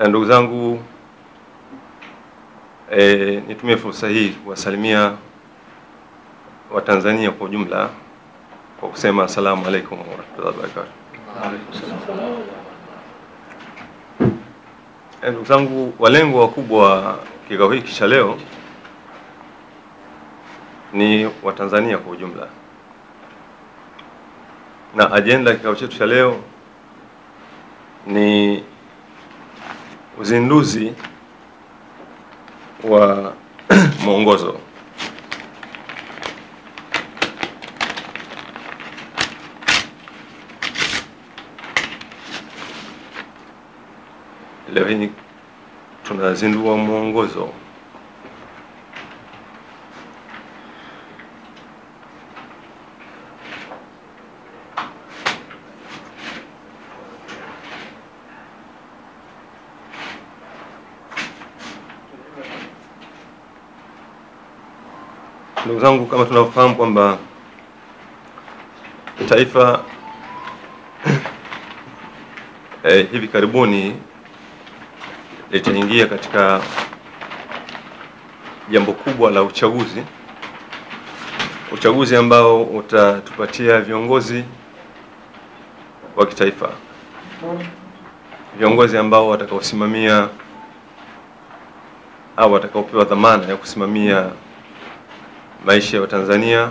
Ndugu zangu, nitumie fursa hii kuwasalimia Watanzania kwa ujumla kwa kusema asalamu alaykum wa rahmatullahi wa barakatuh. Ndugu zangu, walengo wakubwa wa kikao hiki cha leo ni Watanzania kwa ujumla, na ajenda ya kikao chetu cha leo ni uzinduzi wa mwongozo leo hii. Tunazindua mwongozo Ndugu zangu, kama tunafahamu kwamba taifa hivi karibuni litaingia katika jambo kubwa la uchaguzi ambao utatupatia viongozi wa kitaifa, viongozi ambao watakaosimamia au watakaopewa dhamana ya kusimamia maisha ya Tanzania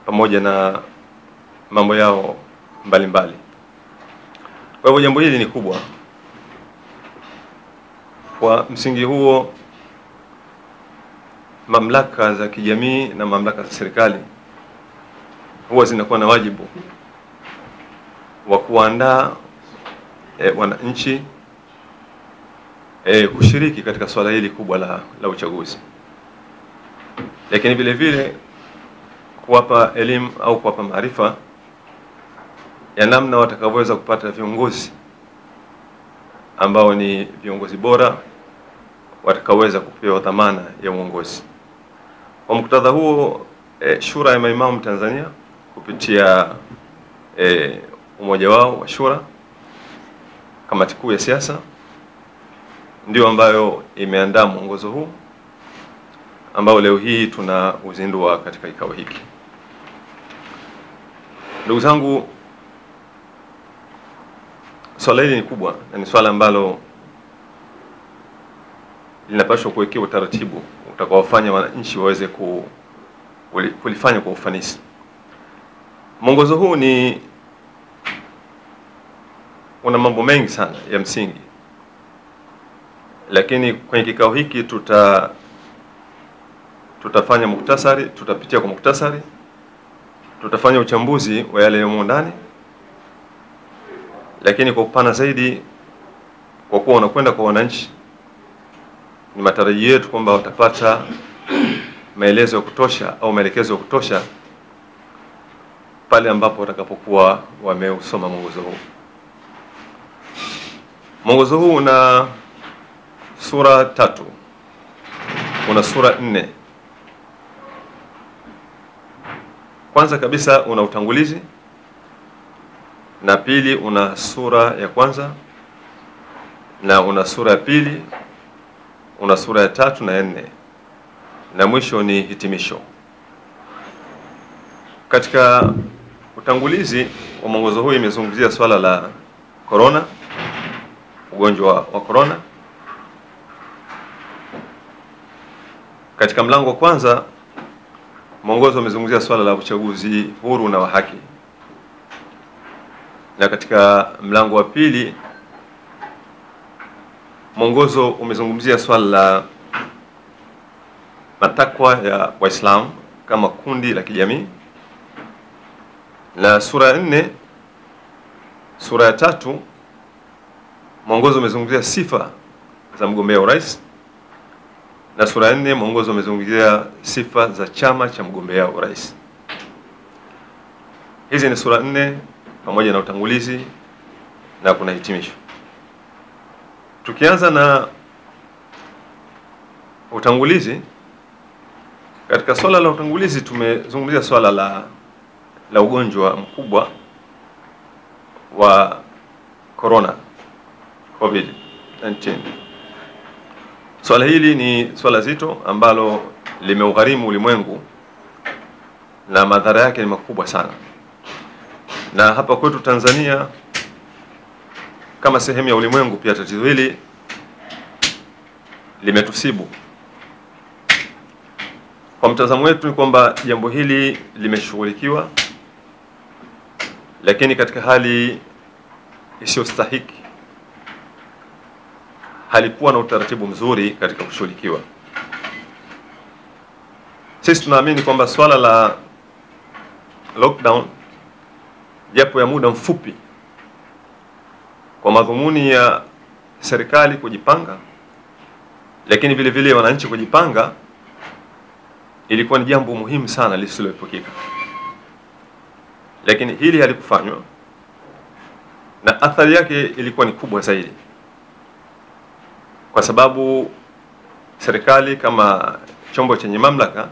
pamoja na mambo yao mbalimbali. Kwa hivyo jambo hili ni kubwa. Kwa msingi huo, mamlaka za kijamii na mamlaka za serikali huwa zinakuwa na wajibu wa kuandaa wananchi kushiriki katika swala hili kubwa la uchaguzi, lakini vile vile kuwapa elimu au kuwapa maarifa ya namna watakavyoweza kupata viongozi ambao ni viongozi bora watakaoweza kupewa dhamana ya uongozi. Kwa muktadha huo, Shura ya Maimamu Tanzania kupitia umoja wao wa shura, kamati kuu ya siasa, ndio ambayo imeandaa mwongozo huu ambao leo hii tuna uzindua katika kikao hiki. Ndugu zangu, swala hili ni kubwa na ni swala ambalo linapaswa kuwekewa utaratibu utakaofanya wananchi waweze kulifanya kwa ufanisi. Mwongozo huu una mambo mengi sana ya msingi, lakini kwenye kikao hiki tutafanya muktasari, tutapitia kwa muktasari, tutafanya uchambuzi wa yale yomo ndani, lakini kwa upana zaidi, kwa kuwa unakwenda kwa wananchi, ni matarajio yetu kwamba watapata maelezo ya kutosha au maelekezo ya kutosha pale ambapo watakapokuwa wameusoma mwongozo huu. Mwongozo huu una sura 3, una sura 4. Kwanza kabisa una utangulizi, na pili una sura ya kwanza, na una sura ya pili, una sura ya 3 na ya 4, na mwisho ni hitimisho. Katika utangulizi wa mwongozo huu imezungumzia swala la corona, ugonjwa wa corona. Katika mlango wa kwanza, mwongozo umezungumzia swala la uchaguzi huru na wa haki, na katika mlango wa pili mwongozo umezungumzia swala la matakwa ya Waislamu kama kundi la kijamii, na sura ya 4, sura ya 3, mwongozo umezungumzia sifa za mgombea urais, na sura ya 4 mwongozo umezungumzia sifa za chama cha mgombea urais. Hizi ni sura 4 pamoja na utangulizi na kuna hitimisho. Tukianza na utangulizi, katika swala la utangulizi tumezungumzia swala la ugonjwa mkubwa wa COVID-19. Swala hili ni swala zito ambalo limeugharimu ulimwengu na madhara yake ni makubwa sana. Na hapa kwetu Tanzania kama sehemu ya ulimwengu pia tatizo hili limetusibu. Kwa mtazamo wetu ni kwamba jambo hili limeshughulikiwa, lakini katika hali isiyostahiki. Halikuwa na utaratibu mzuri katika kushughulikiwa. Sisi tunaamini kwamba swala la lockdown japo ya muda mfupi kwa madhumuni ya serikali kujipanga, lakini vile vile wananchi kujipanga, ilikuwa ni jambo muhimu sana lisiloepukika. Lakini hili halikufanywa na athari yake ilikuwa ni kubwa zaidi, kwa sababu serikali kama chombo chenye mamlaka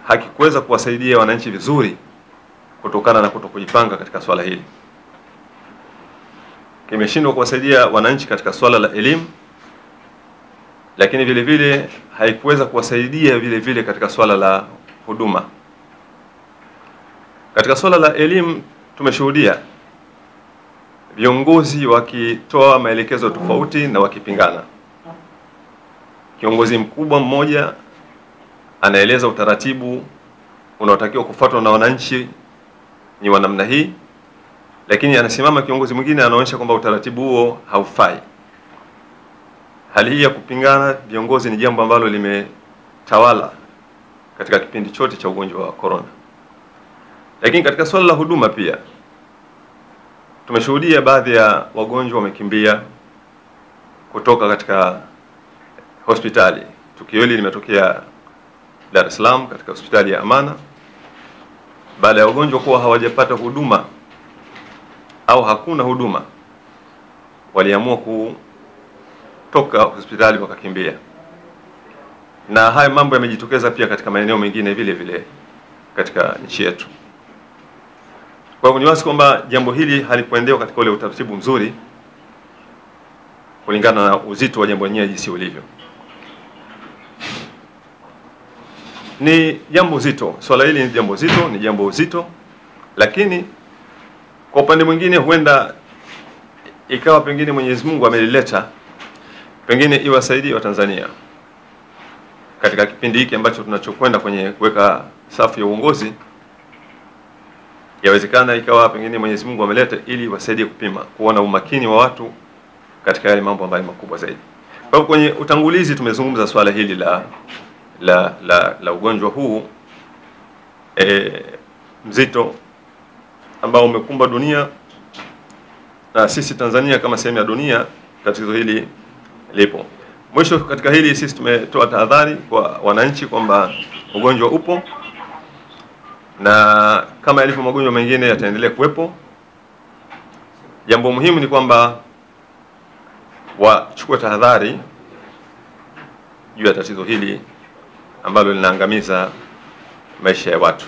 hakikuweza kuwasaidia wananchi vizuri kutokana na kutokujipanga katika swala hili. Kimeshindwa kuwasaidia wananchi katika swala la elimu, lakini vile vile haikuweza kuwasaidia vile vile katika swala la huduma. Katika swala la elimu tumeshuhudia viongozi wakitoa maelekezo tofauti na wakipingana. Kiongozi mkubwa mmoja anaeleza utaratibu unaotakiwa kufuatwa na wananchi ni wa namna hii, lakini anasimama kiongozi mwingine anaonyesha kwamba utaratibu huo haufai. Hali hii ya kupingana viongozi ni jambo ambalo limetawala katika kipindi chote cha ugonjwa wa corona. Lakini katika swala la huduma pia tumeshuhudia baadhi ya wagonjwa wamekimbia kutoka katika hospitali. Tukio hili limetokea Dar es Salaam katika hospitali ya Amana. Baada ya wagonjwa kuwa hawajapata huduma au hakuna huduma, waliamua kutoka hospitali wakakimbia. Na haya mambo yamejitokeza pia katika maeneo mengine vile vile katika nchi yetu. Kwa hivyo ni wazi kwamba jambo hili halikuendewa katika ule utaratibu mzuri kulingana na uzito wa jambo lenyewe jinsi ulivyo. Ni jambo zito. Swala hili ni jambo zito, ni jambo zito, lakini kwa upande mwingine huenda ikawa pengine Mwenyezi Mungu amelileta pengine iwasaidie wa Tanzania katika kipindi hiki ambacho tunachokwenda kwenye kuweka safu ya uongozi. Yawezekana ikawa pengine Mwenyezi Mungu ameleta ili wasaidie kupima, kuona umakini wa watu katika yale mambo ambayo makubwa zaidi. Kwa hiyo kwenye utangulizi tumezungumza swala hili la ugonjwa huu mzito ambao umekumba dunia, na sisi Tanzania kama sehemu ya dunia tatizo hili lipo. Mwisho katika hili sisi tumetoa tahadhari kwa wananchi kwamba ugonjwa upo, na kama yalivyo magonjwa mengine yataendelea kuwepo. Jambo muhimu ni kwamba wachukue tahadhari juu ya tatizo hili ambalo linaangamiza maisha ya watu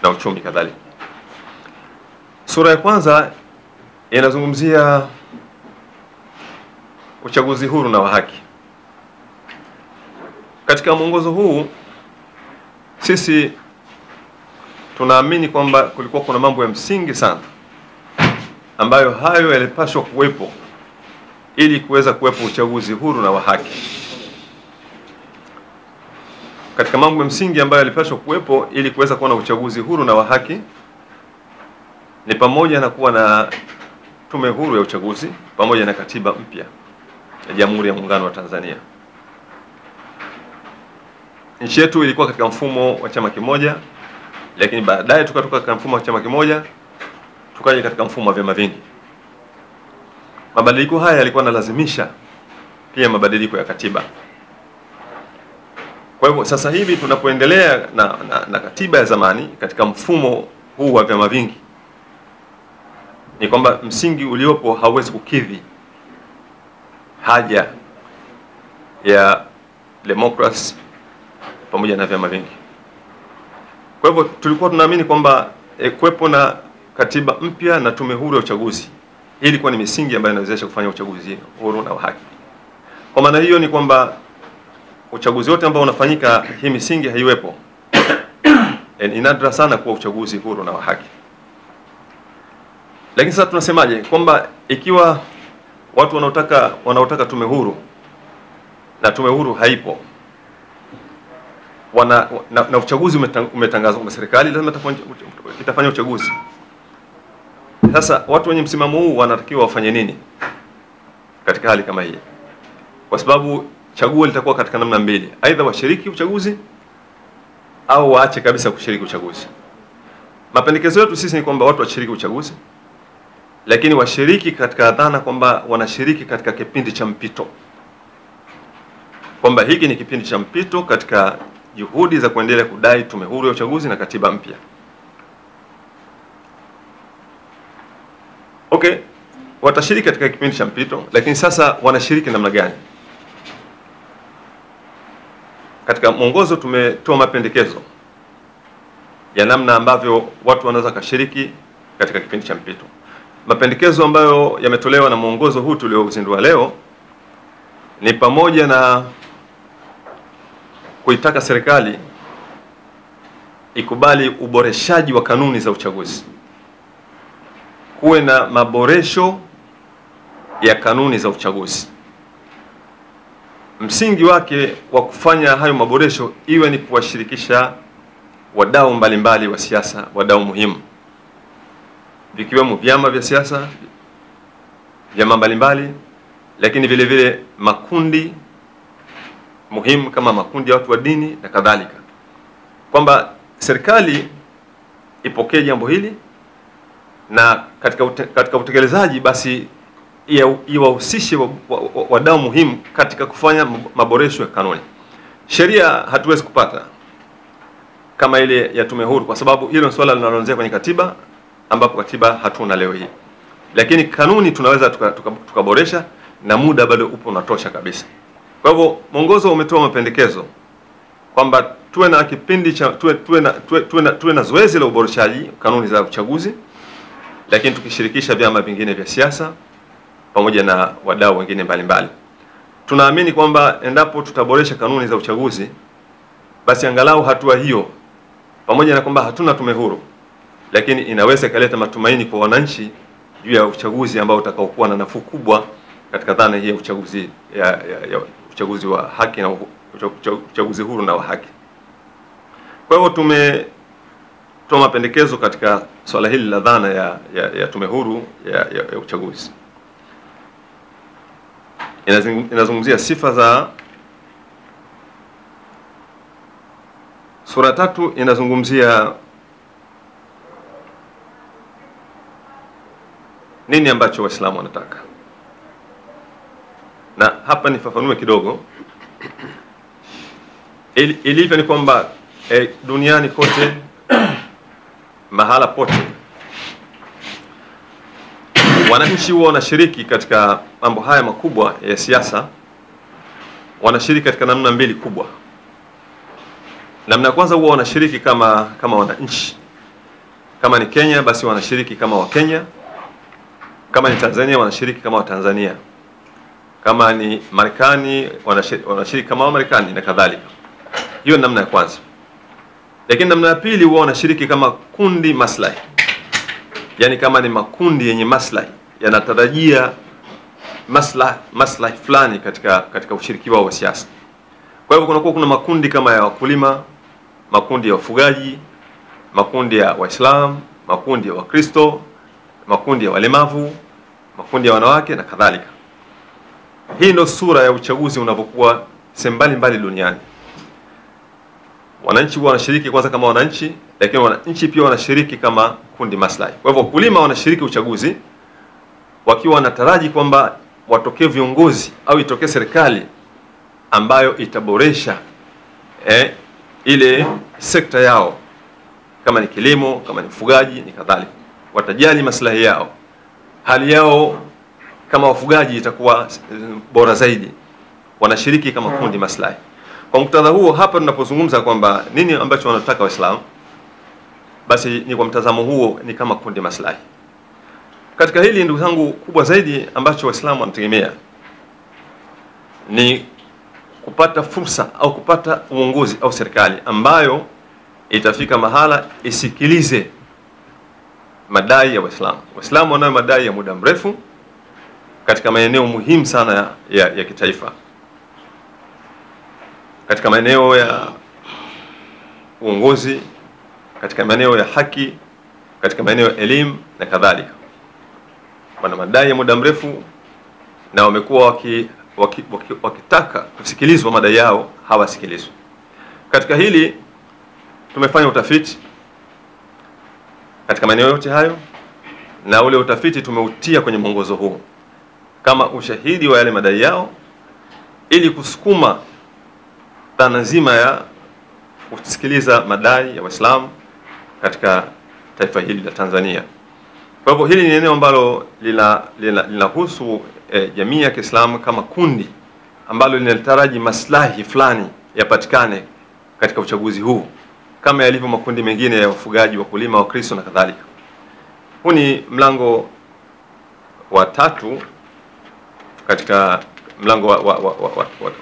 na uchumi kadhalika. Sura ya kwanza inazungumzia uchaguzi huru na wa haki. Katika mwongozo huu sisi tunaamini kwamba kulikuwa kuna mambo ya msingi sana ambayo hayo yalipaswa kuwepo ili kuweza kuwepo uchaguzi huru na wa haki. Katika mambo ya msingi ambayo yalipaswa kuwepo ili kuweza kuwa na uchaguzi huru na wa haki ni pamoja na kuwa na tume huru ya uchaguzi pamoja na katiba mpya ya Jamhuri ya Muungano wa Tanzania. Nchi yetu ilikuwa katika mfumo wa chama kimoja, lakini baadaye tukatoka katika mfumo wa chama kimoja tukaja katika mfumo wa vyama vingi. Mabadiliko haya yalikuwa yanalazimisha pia mabadiliko ya katiba. Kwa hivyo sasa hivi tunapoendelea na katiba ya zamani katika mfumo huu wa vyama vingi, ni kwamba msingi uliopo hauwezi kukidhi haja ya demokrasi pamoja na vyama vingi. Kwa hivyo tulikuwa tunaamini kwamba kuwepo na katiba mpya na tume huru ya uchaguzi Hii ilikuwa ni misingi ambayo inawezesha kufanya uchaguzi huru na wa haki. Kwa maana hiyo ni kwamba uchaguzi wote ambao unafanyika hii misingi haiwepo, ni nadra sana kuwa uchaguzi huru na wa haki. Lakini sasa tunasemaje kwamba ikiwa watu wanaotaka tume huru na tume huru haipo, na uchaguzi umetangazwa kwa serikali, lazima itafanya uchaguzi. Sasa watu wenye msimamo huu wanatakiwa wafanye nini katika hali kama hii? Kwa sababu chaguo litakuwa katika namna mbili, aidha washiriki uchaguzi au waache kabisa kushiriki uchaguzi. Mapendekezo yetu sisi ni kwamba watu washiriki uchaguzi, lakini washiriki katika dhana kwamba wanashiriki katika kipindi cha mpito, kwamba hiki ni kipindi cha mpito katika juhudi za kuendelea kudai tume huru ya uchaguzi na katiba mpya. Okay, watashiriki katika kipindi cha mpito, lakini sasa wanashiriki namna gani? Katika mwongozo tumetoa mapendekezo ya namna ambavyo watu wanaweza kushiriki katika kipindi cha mpito. Mapendekezo ambayo yametolewa na mwongozo huu tuliozindua leo ni pamoja na kuitaka serikali ikubali uboreshaji wa kanuni za uchaguzi, kuwe na maboresho ya kanuni za uchaguzi. Msingi wake wa kufanya hayo maboresho iwe ni kuwashirikisha wadau mbalimbali wa siasa, wadau muhimu, vikiwemo vyama vya siasa, vyama mbalimbali, lakini vile vile makundi muhimu kama makundi ya watu wa dini na kadhalika, kwamba serikali ipokee jambo hili na katika utekelezaji basi iwahusishe wadau muhimu katika kufanya maboresho ya kanuni. Sheria hatuwezi kupata kama ile ya tume huru, kwa sababu hilo ni swala linaloanzia kwenye katiba, ambapo katiba hatuna leo hii. Lakini kanuni tunaweza tukaboresha, na muda bado upo unatosha kabisa. Kwa hivyo mwongozo umetoa mapendekezo kwamba tuwe na kipindi cha tuwe na zoezi la uboreshaji kanuni za uchaguzi, lakini tukishirikisha vyama vingine vya siasa pamoja na wadau wengine mbalimbali. Tunaamini kwamba endapo tutaboresha kanuni za uchaguzi, basi angalau hatua hiyo, pamoja na kwamba hatuna tume huru, lakini inaweza ikaleta matumaini kwa wananchi juu ya uchaguzi ambao utakaokuwa na nafuu kubwa katika dhana hii ya uchaguzi ya uchaguzi wa haki na uchaguzi huru na wa haki. Kwa hivyo tumetoa mapendekezo katika swala hili la dhana ya tume huru ya uchaguzi. Inazungumzia sifa za sura 3, inazungumzia nini ambacho Waislamu wanataka. Na hapa nifafanue kidogo. Ilivyo ni kwamba duniani kote, mahala pote, wananchi huwa wanashiriki katika mambo haya makubwa ya siasa. Wanashiriki katika namna mbili kubwa. Namna ya kwanza huwa wanashiriki kama wananchi. Kama ni Kenya, basi wanashiriki kama Wakenya. Kama ni Tanzania, wanashiriki kama Watanzania. Kama ni Marekani, wanashiriki kama Wamarekani na kadhalika. Hiyo namna ya kwanza. Lakini namna ya pili huwa wanashiriki kama kundi maslahi. Yaani kama ni makundi yenye maslahi, yanatarajia maslahi fulani katika ushiriki wao wa siasa. Kwa hivyo kuna makundi kama ya wakulima, makundi ya wafugaji, makundi ya Waislamu, makundi ya Wakristo, makundi ya walemavu, makundi ya wanawake na kadhalika. Hii ndio sura ya uchaguzi unavyokuwa sehemu mbalimbali duniani. Wananchi wanashiriki kwanza kama wananchi, lakini wananchi pia wanashiriki kama kundi maslahi. Kwa hivyo wakulima wanashiriki uchaguzi wakiwa wanataraji kwamba watokee viongozi au itokee serikali ambayo itaboresha ile sekta yao, kama ni kilimo, kama ni ufugaji ni kadhalika. Watajali maslahi yao, hali yao kama wafugaji itakuwa bora zaidi. Wanashiriki kama kundi maslahi. Kwa muktadha huo, hapa tunapozungumza kwamba nini ambacho wanataka Waislamu, basi ni kwa mtazamo huo ni kama kundi maslahi. Katika hili ndugu zangu, kubwa zaidi ambacho Waislamu wanategemea ni kupata fursa au kupata uongozi au serikali ambayo itafika mahala isikilize madai ya Waislamu. Waislamu wanayo madai ya muda mrefu katika maeneo muhimu sana ya kitaifa, katika maeneo ya uongozi, katika maeneo ya haki, katika maeneo ya elimu na kadhalika. Wana madai ya muda mrefu na wamekuwa wakitaka kusikilizwa madai yao, hawasikilizwi. Katika hili tumefanya utafiti katika maeneo yote hayo, na ule utafiti tumeutia kwenye mwongozo huu kama ushahidi wa yale madai yao, ili kusukuma dhana nzima ya kusikiliza madai ya Waislamu katika taifa hili la Tanzania. Kwa hivyo hili ni eneo ambalo linahusu jamii ya Kiislamu kama kundi ambalo linataraji maslahi fulani yapatikane katika uchaguzi huu, kama yalivyo makundi mengine ya wafugaji, wakulima, Wakristo na kadhalika. Huu ni mlango wa tatu katika mlango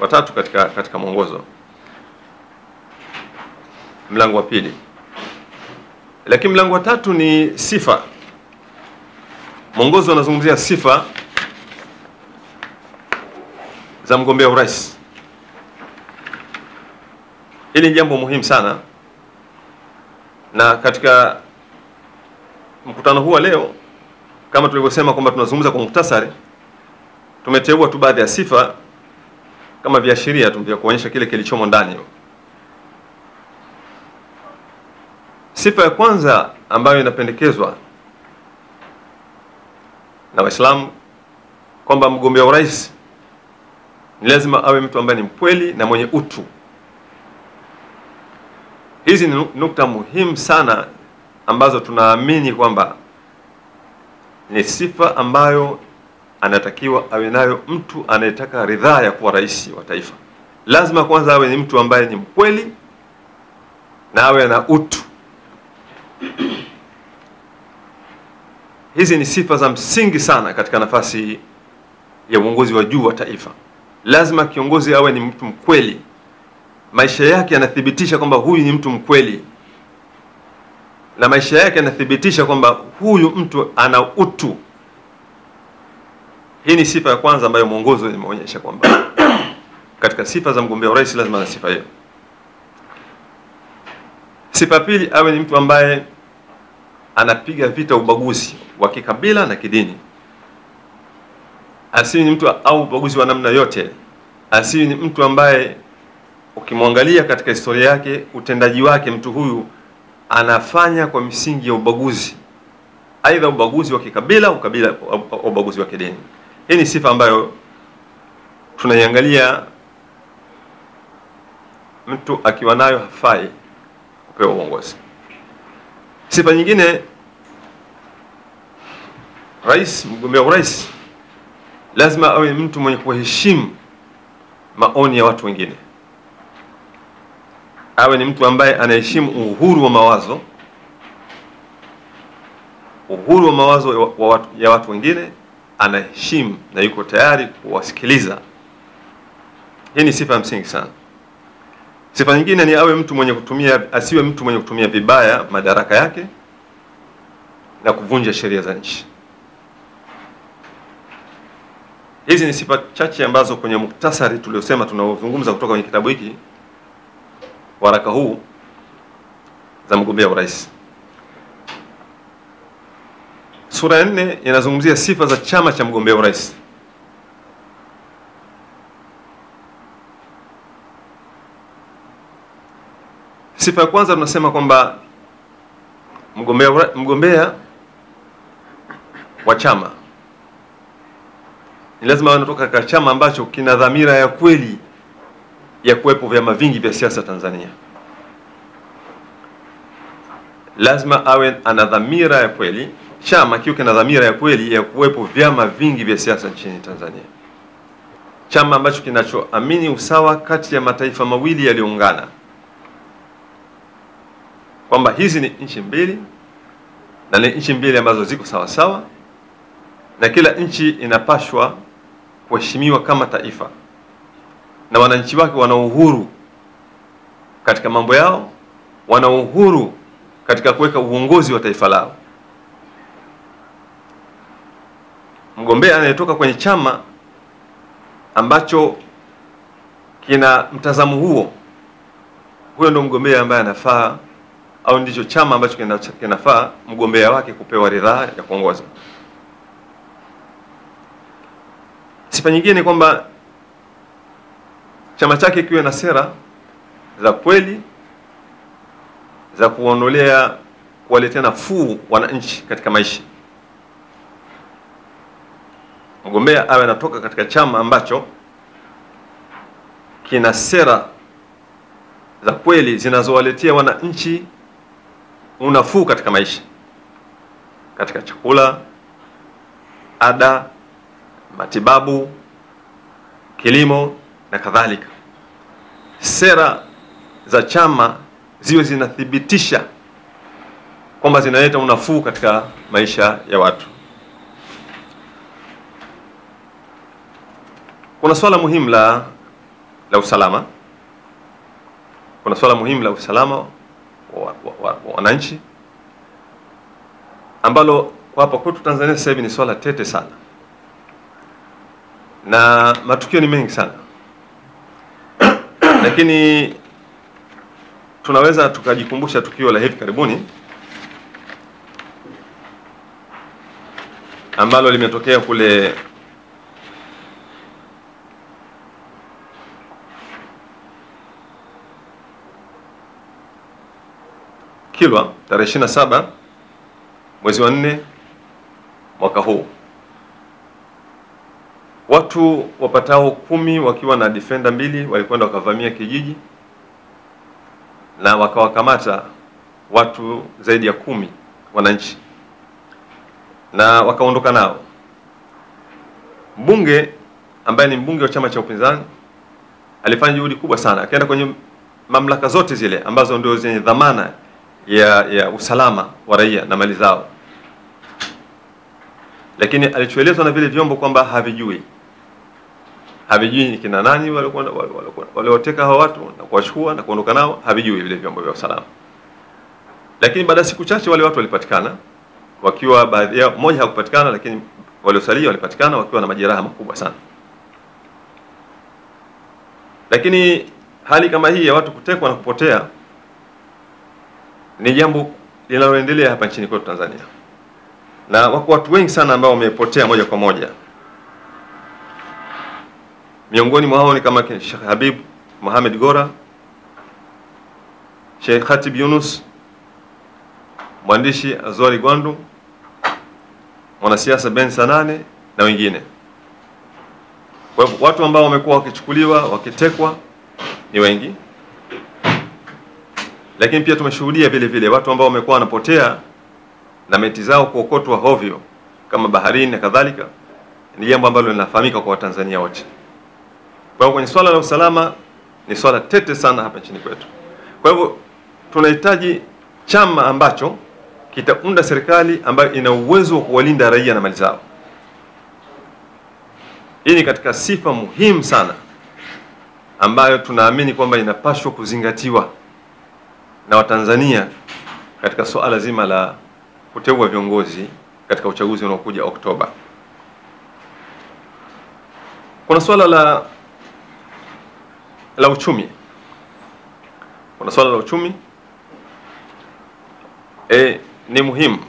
wa tatu katika mwongozo, mlango wa pili. Lakini mlango wa tatu ni sifa. Mwongozo unazungumzia sifa za mgombea urais. Hili ni jambo muhimu sana, na katika mkutano huu leo, kama tulivyosema kwamba tunazungumza kwa muhtasari, tumeteua tu baadhi ya sifa kama viashiria tu vya kuonyesha kile kilichomo ndani. Sifa ya kwanza ambayo inapendekezwa na Waislamu kwamba mgombea urais ni lazima awe mtu ambaye ni mkweli na mwenye utu. Hizi ni nukta muhimu sana ambazo tunaamini kwamba ni sifa ambayo anatakiwa awe nayo mtu anayetaka ridhaa ya kuwa rais wa taifa. Lazima kwanza awe ni mtu ambaye ni mkweli na awe na utu. Hizi ni sifa za msingi sana katika nafasi ya uongozi wa juu wa taifa. Lazima kiongozi awe ni mtu mkweli, maisha yake yanathibitisha kwamba huyu ni mtu mkweli, na maisha yake yanathibitisha kwamba huyu mtu ana utu. Hii ni sifa ya kwanza ambayo mwongozo umeonyesha kwamba katika sifa za mgombea urais lazima na sifa hiyo. Sifa pili, awe ni mtu ambaye anapiga vita ubaguzi wa kikabila na kidini. Asiwe ni mtu au ubaguzi wa namna yote. Asiwe ni mtu ambaye ukimwangalia katika historia yake, utendaji wake, mtu huyu anafanya kwa misingi ya ubaguzi, aidha ubaguzi wa kikabila au ubaguzi wa kidini. Hii ni sifa ambayo tunaiangalia, mtu akiwa nayo hafai kupewa uongozi. Sifa nyingine, rais, mgombea urais lazima awe mtu mwenye kuheshimu maoni ya watu wengine. Awe ni mtu ambaye anaheshimu uhuru wa mawazo, uhuru wa mawazo ya watu wengine, anaheshimu na yuko tayari kuwasikiliza. Hii ni sifa msingi sana. Sifa nyingine ni awe mtu mwenye asiwe mtu mwenye kutumia vibaya madaraka yake na kuvunja sheria za nchi. Hizi ni sifa chache ambazo kwenye muktasari tuliosema tunaozungumza kutoka kwenye kitabu hiki, waraka huu, za mgombea urais. Sura ya 4 inazungumzia sifa za chama cha mgombea urais. Sifa ya kwanza tunasema kwamba mgombea wa chama ni lazima anatoka katika chama ambacho kina dhamira ya kweli ya kuwepo vyama vingi vya siasa Tanzania. Lazima awe ana dhamira ya kweli, chama kiwe kina dhamira ya kweli ya kuwepo vyama vingi vya siasa nchini Tanzania. Chama ambacho kinachoamini usawa kati ya mataifa mawili yaliyoungana, kwamba hizi ni nchi mbili na ni nchi mbili ambazo ziko sawa sawa, na kila nchi inapashwa kuheshimiwa kama taifa, na wananchi wake wana uhuru katika mambo yao, wana uhuru katika kuweka uongozi wa taifa lao. Mgombea anayetoka kwenye chama ambacho kina mtazamo huo, huyo ndo mgombea ambaye anafaa, au ndicho chama ambacho kinafaa mgombea wake kupewa ridhaa ya kuongoza. Sifa nyingine ni kwamba chama chake kiwe na sera za kweli za kuwaletea nafuu wananchi katika maisha. Mgombea awe anatoka katika chama ambacho kina sera za kweli zinazowaletea wananchi unafuu katika maisha, katika chakula, ada, matibabu, kilimo na kadhalika. Sera za chama ziwe zinathibitisha kwamba zinaleta unafuu katika maisha ya watu. Kuna swala muhimu la usalama. Kuna swala muhimu la usalama wa wananchi ambalo kwa hapa kwetu Tanzania sasa hivi ni swala tete sana, na matukio ni mengi sana. Lakini tunaweza tukajikumbusha tukio la hivi karibuni ambalo limetokea kule Kilwa tarehe 27 mwezi wa 4 mwaka huu. Watu wapatao 10 wakiwa na defender 2 walikwenda wakavamia kijiji na wakawakamata watu zaidi ya 10 wananchi na wakaondoka nao. Mbunge ambaye ni mbunge wa chama cha upinzani alifanya juhudi kubwa sana, akaenda kwenye mamlaka zote zile ambazo ndio zenye dhamana ya usalama wa raia na mali zao, lakini alichoelezwa na vile vyombo kwamba havijui ni kina nani walioteka hao watu na kuwachukua na kuondoka nao, havijui vile vyombo vya usalama. Lakini baada ya siku chache wale watu walipatikana, wakiwa baadhi yao, mmoja hakupatikana, lakini waliosalia walipatikana wakiwa na majeraha makubwa sana. Lakini hali kama hii ya watu kutekwa na kupotea ni jambo linaloendelea hapa nchini kwetu Tanzania, na wako watu wengi sana ambao wamepotea moja kwa moja. Miongoni mwao ni kama Sheikh Habib Mohamed Gora, Sheikh Khatib Yunus, mwandishi Azwari Gwandu, mwanasiasa Ben Sanane na wengine. Kwa hivyo watu ambao wamekuwa wakichukuliwa, wakitekwa ni wengi. Lakini pia tumeshuhudia vile vile watu ambao wamekuwa wanapotea na meti zao kuokotwa hovyo kama baharini na kadhalika. Ni jambo ambalo linafahamika kwa Watanzania wote. Kwa hiyo kwenye swala la usalama ni swala tete sana hapa nchini kwetu. Kwa hivyo tunahitaji chama ambacho kitaunda serikali ambayo ina uwezo wa kuwalinda raia na mali zao. Hii ni katika sifa muhimu sana ambayo tunaamini kwamba inapaswa kuzingatiwa na Watanzania katika swala zima la kuteua viongozi katika uchaguzi unaokuja Oktoba. Kuna swala la uchumi. Kuna swala la uchumi ni muhimu.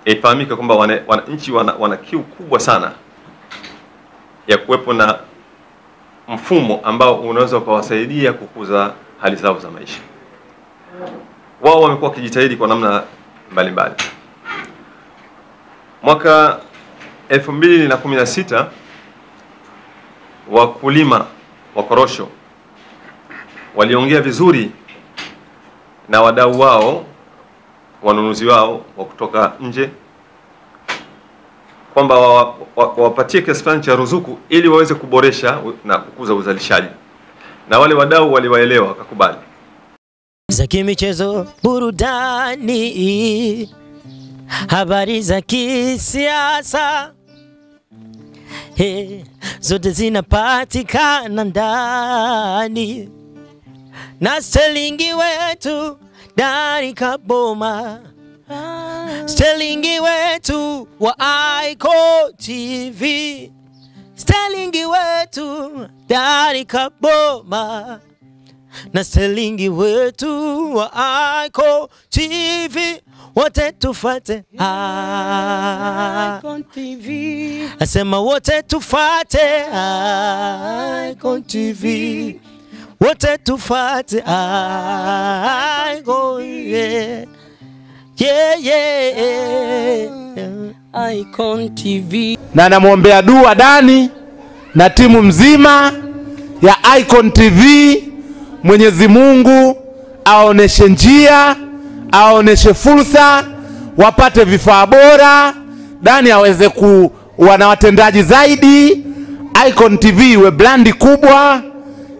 Ifahamike kwamba wananchi wana kiu kubwa sana ya kuwepo na mfumo ambao unaweza kuwasaidia kukuza hali zao za maisha. Wao wamekuwa wakijitahidi kwa namna mbalimbali. Mwaka 2016 wakulima wa korosho waliongea vizuri na wadau wao, wanunuzi wao wa kutoka nje, kwamba wapatie kiasi fulani cha ruzuku ili waweze kuboresha na kukuza uzalishaji, na wale wadau waliwaelewa wakakubali. Za kimichezo, burudani, habari za kisiasa, zote zinapatikana ndani, na Sterlingi wetu ndani kaboma, Sterlingi wetu wa Icon TV, Sterlingi wetu ndani kaboma, na Sterlingi wetu wa Icon TV, wote tufate Icon TV. Asema wote tufate Icon TV, wote tufate Icon, yeah. Yeah, yeah. Icon TV. Na namuombea dua Dani na timu mzima ya Icon TV. Mwenyezi Mungu aoneshe njia, aoneshe fursa, wapate vifaa bora, Dani aweze kuwa na watendaji zaidi, Icon TV iwe brandi kubwa,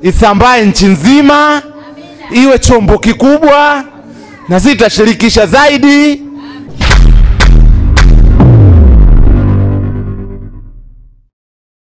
isambae nchi nzima, iwe chombo kikubwa, na sisi tutashirikisha zaidi.